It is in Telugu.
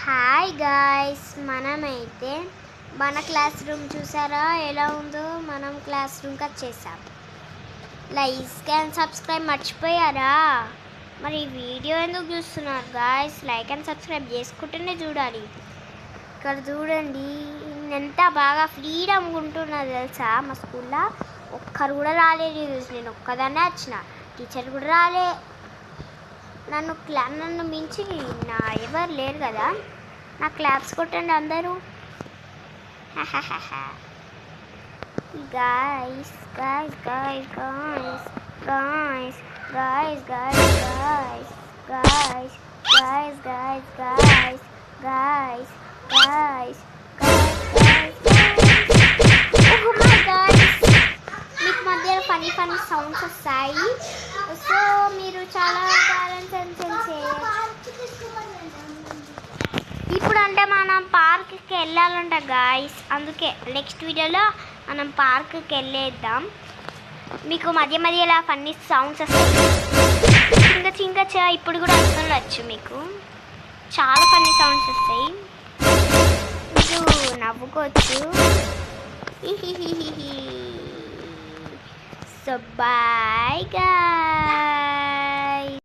హాయ్ గాయ్స్, మనమైతే మన క్లాస్ రూమ్ చూసారా ఎలా ఉందో. మనం క్లాస్ రూమ్కి వచ్చేసాం. లైక్ అండ్ సబ్స్క్రైబ్ మర్చిపోయారా? మరి వీడియో ఎందుకు చూస్తున్నారు గాయ్స్? లైక్ అండ్ సబ్స్క్రైబ్ చేసుకుంటూనే చూడాలి. ఇక్కడ చూడండి, ఎంత బాగా ఫ్రీడమ్ ఉంటున్నది తెలుసా. మా స్కూల్లో ఒక్కరు కూడా రాలేదు. నేను ఒక్కదాన్నే వచ్చిన, టీచర్ కూడా రాలే. నన్ను మించి ఎవరు లేరు కదా. నా క్లాప్స్ కొట్టండి అందరూ. guys guys guys guys guys guys guys guys guys guys guys guys guys guys oh my guys, మీకు మధ్యలో ఫన్నీ సౌండ్స్ వస్తాయి. సో మీరు చాలా టాలెంట్ చేయొచ్చు. ఇప్పుడు అంటే మనం పార్క్కి వెళ్ళాలంట గాయస్. అందుకే నెక్స్ట్ వీడియోలో మనం పార్క్కి వెళ్ళేద్దాం. మీకు మధ్యలో ఫన్నీ సౌండ్స్ వస్తాయి. చింక ఇప్పుడు కూడా వస్తుండొచ్చు. మీకు చాలా ఫన్నీ సౌండ్స్ వస్తాయి, మీరు నవ్వుకోవచ్చు. So bye guys.